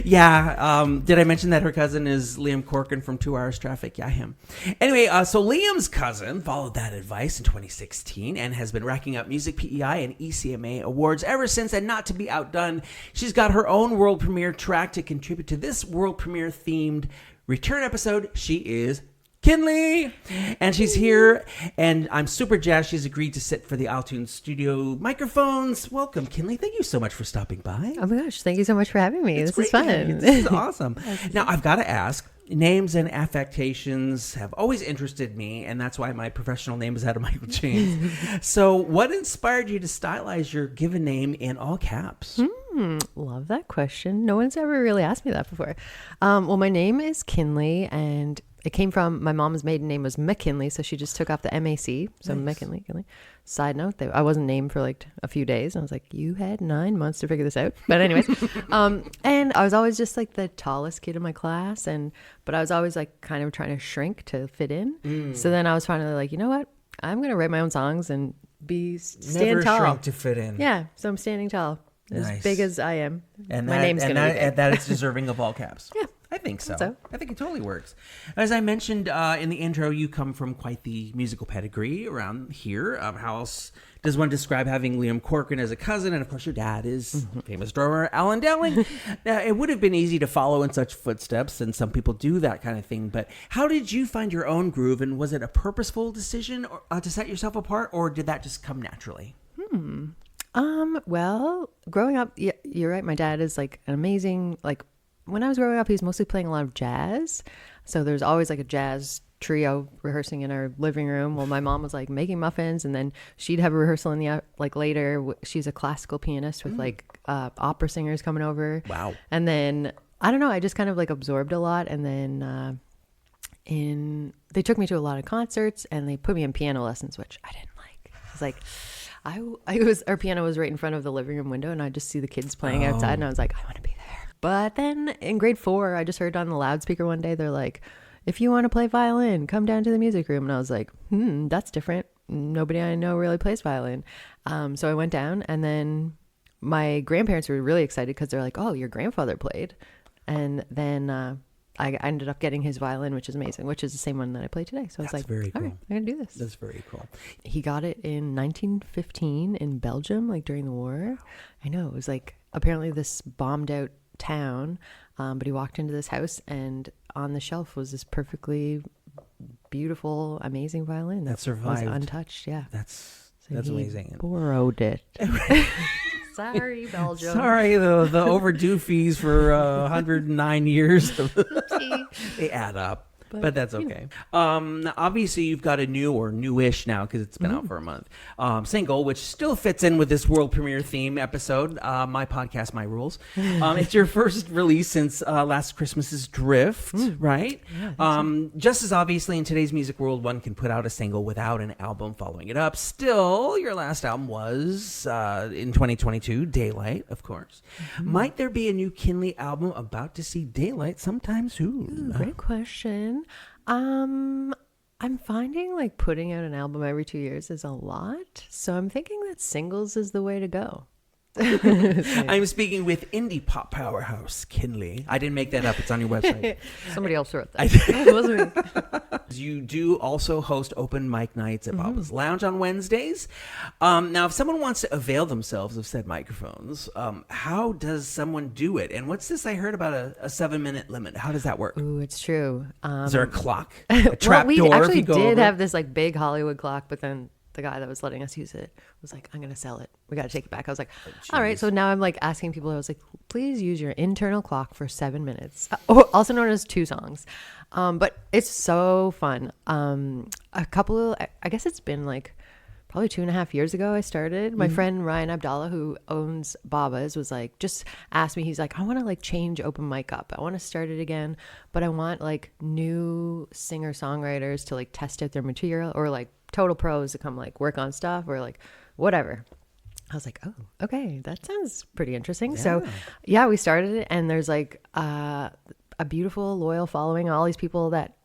Yeah, did I mention that her cousin is Liam Corcoran from 2 Hours Traffic? Yeah, him. Anyway, so Liam's cousin followed that advice in 2016 and has been racking up Music PEI and ECMA awards ever since, and not to be outdone, she's got her own world premiere track to contribute to this world premiere themed return episode. She is KINLEY, and she's here, and I'm super jazzed she's agreed to sit for the iTunes studio microphones. Welcome, KINLEY. Thank you so much for stopping by. Oh my gosh, thank you so much for having me. This is fun. This is awesome. Now, I've got to ask, names and affectations have always interested me, and that's why my professional name is Adam Michael James. So what inspired you to stylize your given name in all caps? Love that question. No one's ever really asked me that before. Well, my name is KINLEY, and it came from my mom's maiden name was McKinley, so she just took off the MAC, so Nice. McKinley. Side note, I wasn't named for like a few days, and I was like, you had 9 months to figure this out. But anyways, and I was always just like the tallest kid in my class, but I was always like kind of trying to shrink to fit in. So then I was finally like, you know what? I'm gonna write my own songs and stand Never tall. shrink to fit in. Yeah, so I'm standing tall, Nice. as big as I am. And my that, name's and gonna that, be big. and that it's deserving of all caps. Yeah. I think so. So. I think it totally works. As I mentioned in the intro, you come from quite the musical pedigree around here. How else does one describe having Liam Corcoran as a cousin? And of course, your dad is famous drummer Alan Dowling. Now, it would have been easy to follow in such footsteps, and some people do that kind of thing. But how did you find your own groove? And was it a purposeful decision to set yourself apart, or did that just come naturally? Well, growing up, yeah, you're right. My dad is like an amazing, like when I was growing up, he was mostly playing a lot of jazz. So there's always like a jazz trio rehearsing in our living room. Well, my mom was like making muffins, and then she'd have a rehearsal in the, like later. She's a classical pianist with like opera singers coming over. Wow. And then, I don't know, I just kind of like absorbed a lot. And then they took me to a lot of concerts, and they put me in piano lessons, which I didn't like. I was like, our piano was right in front of the living room window, and I'd just see the kids playing outside, and I was like, I want to be there. But then in grade 4, I just heard on the loudspeaker one day, they're like, if you want to play violin, come down to the music room. And I was like, that's different. Nobody I know really plays violin. So I went down, and then my grandparents were really excited because they're like, oh, your grandfather played. And then I ended up getting his violin, which is amazing, which is the same one that I play today. So I was like, very all cool. right, I'm going to do this. That's very cool. He got it in 1915 in Belgium, like during the war. I know, it was like apparently this bombed out town, but he walked into this house, and on the shelf was this perfectly beautiful, amazing violin That survived. was untouched. Yeah, That's he amazing. Borrowed it. Sorry, Belgium. Sorry, the overdue fees for 109 years. They add up. But that's okay. Now, obviously, you've got a new or newish now, because it's been out for a month, single, which still fits in with this world premiere theme episode, My Podcast, My Rules. It's your first release since last Christmas's Drift, right? Yeah, just as obviously in today's music world, one can put out a single without an album following it up. Still, your last album was in 2022, Daylight, of course. Might there be a new Kinley album about to see daylight sometime soon? Great question. I'm finding like putting out an album every 2 years is a lot. So I'm thinking that singles is the way to go. I'm speaking with indie pop powerhouse Kinley. I didn't make that up. It's on your website. Somebody else wrote that. It wasn't me. You do also host open mic nights at Baba's Lounge on Wednesdays. Now, if someone wants to avail themselves of said microphones, how does someone do it? And what's this I heard about a 7-minute limit? How does that work? Ooh, it's true. Is there a clock? A trap we door? actually if you go did over? have this like big Hollywood clock, but then the guy that was letting us use it was like, I'm going to sell it. We got to take it back. I was like, all right. So now I'm like asking people, I was like, please use your internal clock for 7 minutes, also known as 2 songs. But it's so fun. I guess it's been like probably 2.5 years ago I started. My friend Ryan Abdallah, who owns Baba's, was like, just asked me, he's like, I want to like change open mic up. I want to start it again, but I want like new singer songwriters to like test out their material, or like total pros to come like work on stuff, or like whatever. I was like, oh, okay, that sounds pretty interesting. Yeah. So yeah, we started it, and there's like a beautiful loyal following, all these people that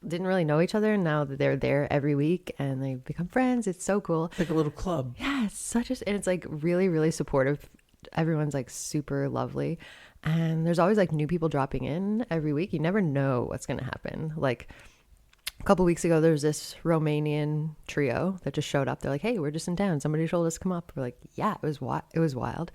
didn't really know each other, and now that they're there every week and they become friends. It's so cool. Like a little club. Yeah, it's and it's like really, really supportive. Everyone's like super lovely, and there's always like new people dropping in every week. You never know what's going to happen. Like a couple weeks ago, there was this Romanian trio that just showed up. They're like, hey, we're just in town. Somebody told us to come up. We're like, yeah, it was wild.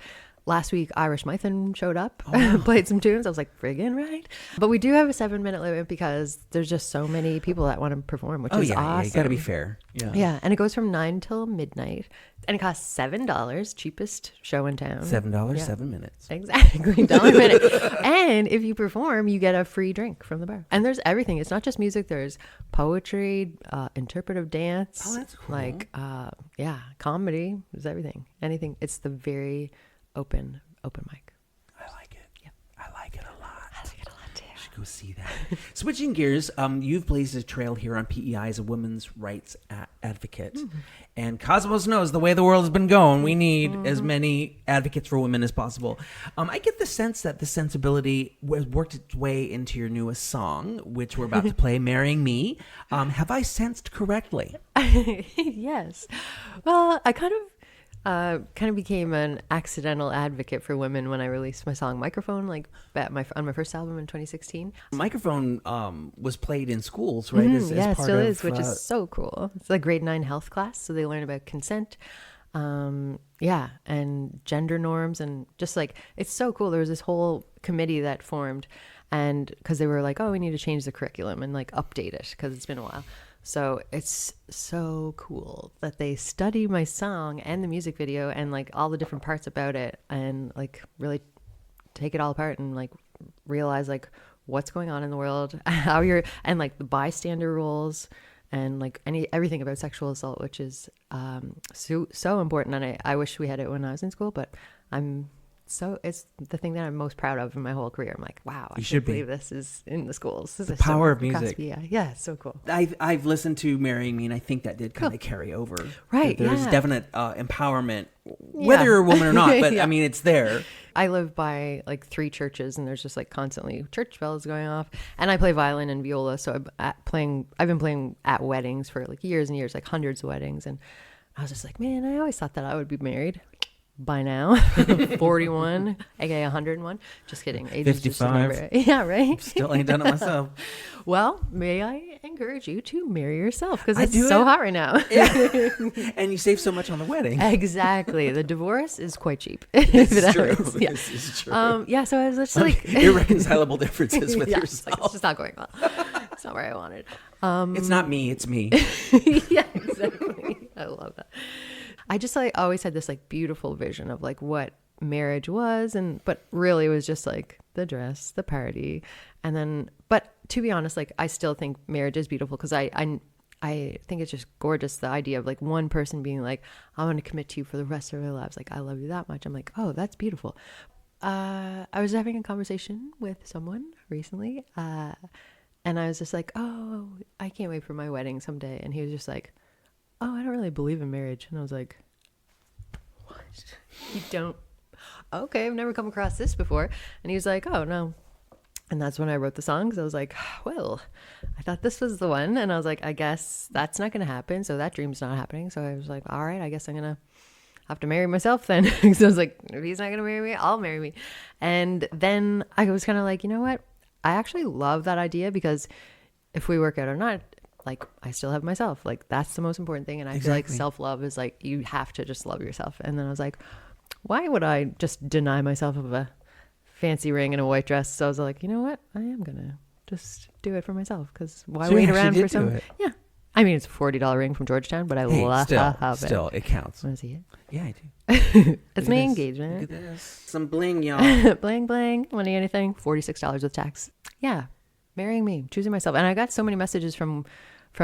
Last week, Irish Mython showed up, played some tunes. I was like, friggin' right. But we do have a 7-minute limit because there's just so many people that want to perform, which is awesome. Yeah, you got to be fair. Yeah, and it goes from 9 till midnight. And it costs $7, cheapest show in town. $7, 7 minutes. Exactly, $1 a minute. And if you perform, you get a free drink from the bar. And there's everything. It's not just music. There's poetry, interpretive dance. Oh, that's cool. Like, comedy. There's everything. Anything. It's the very open mic. I like it. Yep. I like it a lot. I like it a lot too. Should go see that. Switching gears, you've blazed a trail here on PEI as a women's rights advocate. And Cosmos knows the way the world has been going, we need as many advocates for women as possible. I get the sense that the sensibility has worked its way into your newest song, which we're about to play, Marrying Me. Have I sensed correctly? Yes. Well, I kind of became an accidental advocate for women when I released my song Microphone, like on my first album in 2016. Microphone was played in schools, right? Yeah, it still is, which is so cool. It's a grade 9 health class, so they learn about consent, and gender norms, and just like, it's so cool. There was this whole committee that formed, and because they were like, oh, we need to change the curriculum and like update it because it's been a while. So it's so cool that they study my song and the music video and like all the different parts about it, and like really take it all apart and like realize like what's going on in the world, how you're, and like the bystander rules, and like everything about sexual assault, which is so important. And I wish we had it when I was in school, but it's the thing that I'm most proud of in my whole career. I'm like, wow, I can't believe this is in the schools. This is the power of music. Yeah, it's so cool. I've listened to Marrying Me, and I think that did kind of carry over. Right, There's definite empowerment, whether you're a woman or not, but I mean, it's there. I live by like 3 churches, and there's just like constantly church bells going off. And I play violin and viola, so I've been playing at weddings for like years and years, like hundreds of weddings. And I was just like, man, I always thought that I would be married by now. 41, aka 101. Just kidding. 55. Yeah, right. Still ain't done it myself. Well, may I encourage you to marry yourself, because it's so hot right now. Yeah. And you save so much on the wedding. Exactly. The divorce is quite cheap. This is true. Yeah. This is true. Yeah, so I was just like irreconcilable differences with yourself. Like, it's just not going well. It's not where I wanted. It's not me, it's me. Yeah, exactly. I love that. I just like always had this like beautiful vision of like what marriage was, but really it was just like the dress, the party, and then. But to be honest, like I still think marriage is beautiful, because I think it's just gorgeous, the idea of like one person being like, I want to commit to you for the rest of our lives. Like, I love you that much. I'm like, oh, that's beautiful. I was having a conversation with someone recently, and I was just like, oh, I can't wait for my wedding someday. And he was just like, oh, I don't really believe in marriage. And I was like, what? You don't? Okay, I've never come across this before. And he was like, oh, no. And that's when I wrote the song, because I was like, well, I thought this was the one. And I was like, I guess that's not going to happen. So that dream's not happening. So I was like, all right, I guess I'm going to have to marry myself then. So I was like, if he's not going to marry me, I'll marry me. And then I was kind of like, you know what? I actually love that idea, because if we work out or not, like, I still have myself. Like, that's the most important thing. And I feel like self-love is like, you have to just love yourself. And then I was like, why would I just deny myself of a fancy ring and a white dress? So I was like, you know what? I am going to just do it for myself, because why wait around for some? Yeah. I mean, it's a $40 ring from Georgetown, but I love it. Still, it counts. Want to see it? Yeah, I do. It's my engagement. Look at this. Some bling, y'all. Bling, bling. Want to get anything? $46 with tax. Yeah. Marrying me. Choosing myself. And I got so many messages from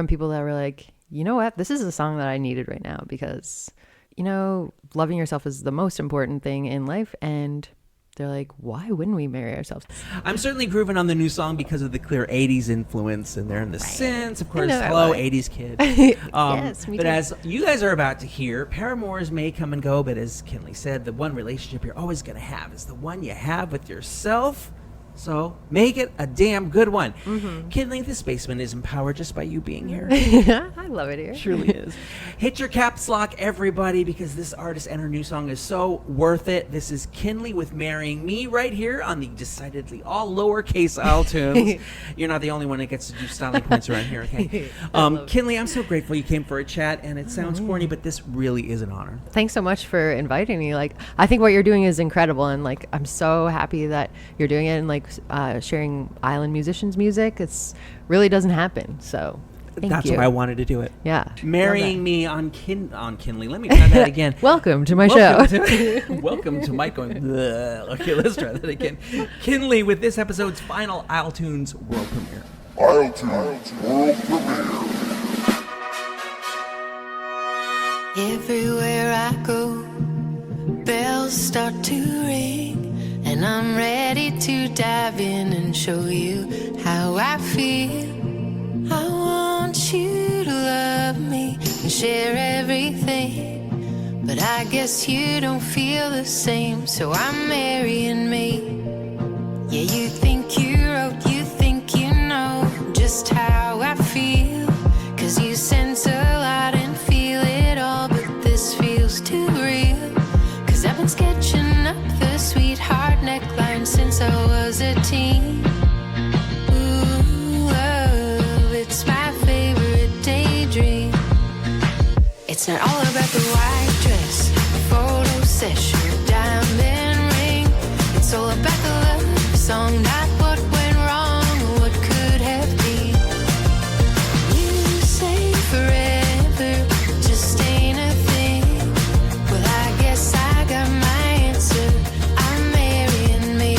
people that were like, you know what? This is a song that I needed right now, because, you know, loving yourself is the most important thing in life. And they're like, why wouldn't we marry ourselves? I'm certainly grooving on the new song because of the clear 80s influence, and they're in the synths, of course. Hello, 80s kid. Yes, me but too. as you guys are about to hear, paramours may come and go, but as Kinley said, the one relationship you're always going to have is the one you have with yourself. So make it a damn good one. Kinley, this basement is empowered just by you being here. I love it here. Truly is. Hit your caps lock, everybody, because this artist and her new song is so worth it. This is Kinley with Marrying Me right here on the decidedly all lowercase isletunes. You're not the only one that gets to do styling points around here, okay? Kinley, I'm so grateful you came for a chat, and it sounds corny, but this really is an honor. Thanks so much for inviting me. Like, I think what you're doing is incredible, and like, I'm so happy that you're doing it, and like, sharing island musicians' music. It's really doesn't happen. So that's why I wanted to do it. Yeah. Marrying Me on Kinley. Let me try that again. Welcome to my show. Welcome to Mike going, bleh. Okay, let's try that again. Kinley with this episode's final isletunes world premiere. isletunes world premiere. Everywhere I go, bells start to ring, and and I'm ready to dive in and show you how I feel. I want you to love me and share everything, but I guess you don't feel the same, so I'm marrying me. Yeah, you think you wrote, you think you know just how I feel, 'cause you sense a lot and feel it all, but this feels too real, 'cause I've been sketching up the sweetheart neckline since I was a teen. Ooh, love, it's my favorite daydream. It's not all about the white dress, the photo session, the diamond ring. It's all about the love song, not what went wrong or what could have been. You say forever just ain't a thing. Well, I guess I got my answer. I'm marrying me.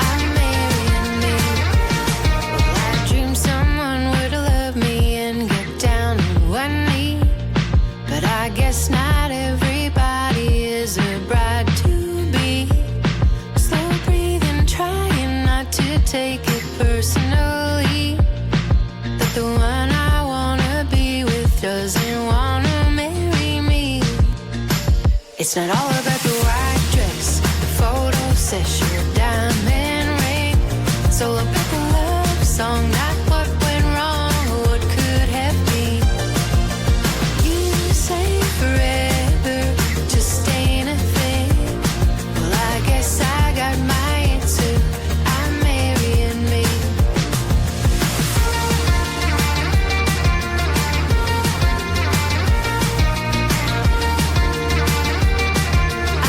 I'm marrying me. Well, I dreamed someone would love me and get down on one knee, but I guess not everybody is a bride to be. Slow breathing, trying not to take it personally, that the one I wanna be with doesn't wanna marry me. It's not all about the white dress, the photo session, the diamond ring. It's all about the love song, not what went wrong or what could have been. You say forever just ain't a thing. Well, I guess I got my answer. I'm marrying me.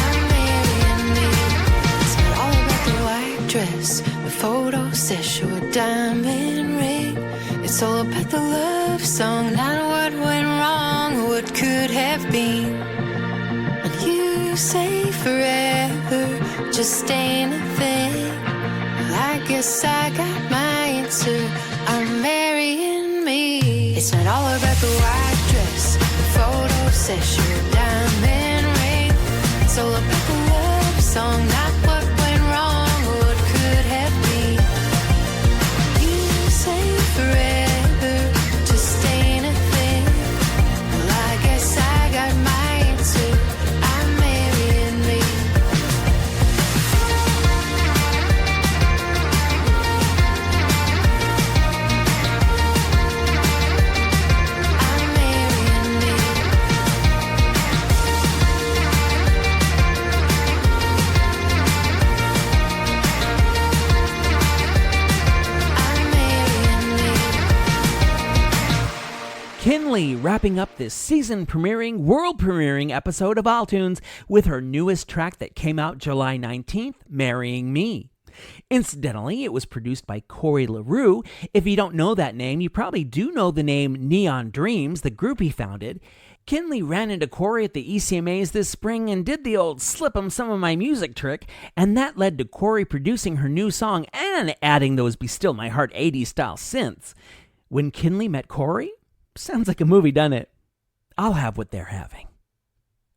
I'm marrying me. It's not all about the white dress, the photo session, a diamond ring. It's all about the love song, not what went wrong or what could have been. And you say forever just ain't a thing. Well, I guess I got my answer. I'm marrying me. It's not all about the white dress, the photo session, the diamond ring. It's all about the love song, not what went wrong or what could have been. You say forever just ain't a thing. Well, I guess I got my answer. I'm marrying me. I'm marrying me. I'm marrying me. KINLEY wrapping up this season premiering, world premiering episode of iTunes with her newest track that came out July 19th, Marrying Me. Incidentally, it was produced by Corey LaRue. If you don't know that name, you probably do know the name Neon Dreams, the group he founded. KINLEY ran into Corey at the ECMAs this spring and did the old slip 'em some of my music trick, and that led to Corey producing her new song and adding those Be Still My Heart 80s style synths. When KINLEY met Corey? Sounds like a movie, doesn't it? I'll have what they're having.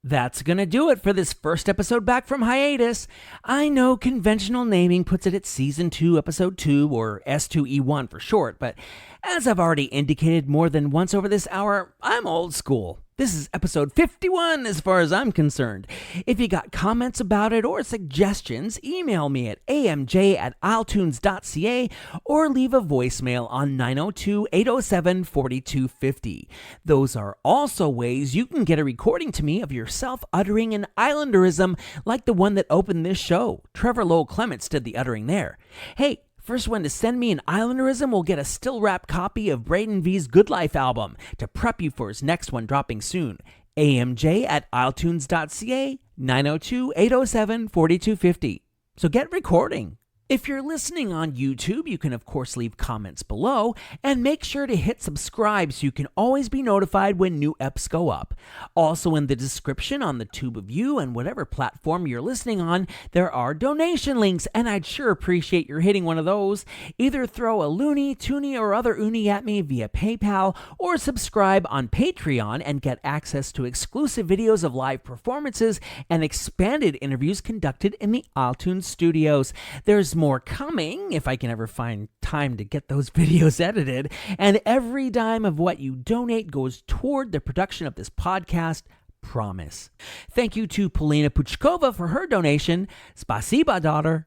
That's gonna do it for this first episode back from hiatus. I know conventional naming puts it at Season 2, Episode 2, or S2E1 for short, but as I've already indicated more than once over this hour, I'm old school. This is episode 51 as far as I'm concerned. If you got comments about it or suggestions, email me at amj@iletunes.ca or leave a voicemail on 902-807-4250. Those are also ways you can get a recording to me of yourself uttering an Islanderism like the one that opened this show. Trevor Lowell Clements did the uttering there. Hey, first one to send me an Islanderism will get a still wrapped copy of Braden V's Good Life album to prep you for his next one dropping soon. amj@iletunes.ca, 902-807-4250. So get recording. If you're listening on YouTube, you can of course leave comments below, and make sure to hit subscribe so you can always be notified when new eps go up. Also in the description on the tube of you and whatever platform you're listening on, there are donation links, and I'd sure appreciate your hitting one of those. Either throw a loony, toonie, or other uni at me via PayPal, or subscribe on Patreon and get access to exclusive videos of live performances and expanded interviews conducted in the iTunes studios. There's more coming if I can ever find time to get those videos edited, and every dime of what you donate goes toward the production of this podcast. Promise. Thank you to Polina Puchkova for her donation. Spasiba, daughter.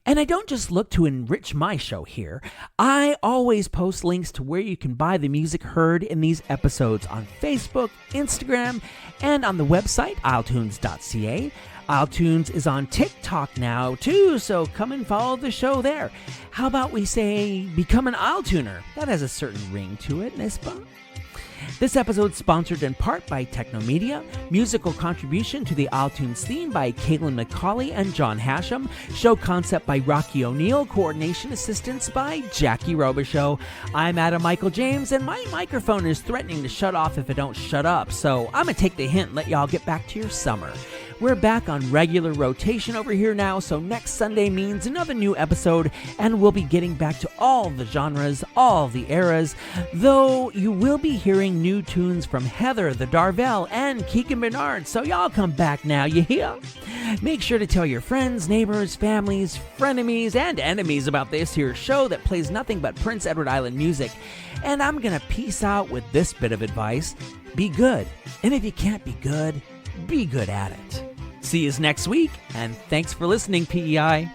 And I don't just look to enrich my show here. I always post links to where you can buy the music heard in these episodes on Facebook, Instagram, and on the website isletunes.ca. iTunes is on TikTok now, too, so come and follow the show there. How about we say, become an iLtuner? That has a certain ring to it, n'est-ce pas? This episode is sponsored in part by Technomedia, musical contribution to the iTunes theme by Caitlin McCauley and John Hashem, show concept by Rocky O'Neill, coordination assistance by Jackie Robichaux. I'm Adam Michael James, and my microphone is threatening to shut off if it don't shut up, so I'm going to take the hint and let y'all get back to your summer. We're back on regular rotation over here now, so next Sunday means another new episode, and we'll be getting back to all the genres, all the eras, though you will be hearing new tunes from Heather, the Darvell, and Keegan Bernard, so y'all come back now, you hear? Make sure to tell your friends, neighbors, families, frenemies, and enemies about this here show that plays nothing but Prince Edward Island music. And I'm gonna peace out with this bit of advice. Be good, and if you can't be good at it. See you next week, and thanks for listening, PEI.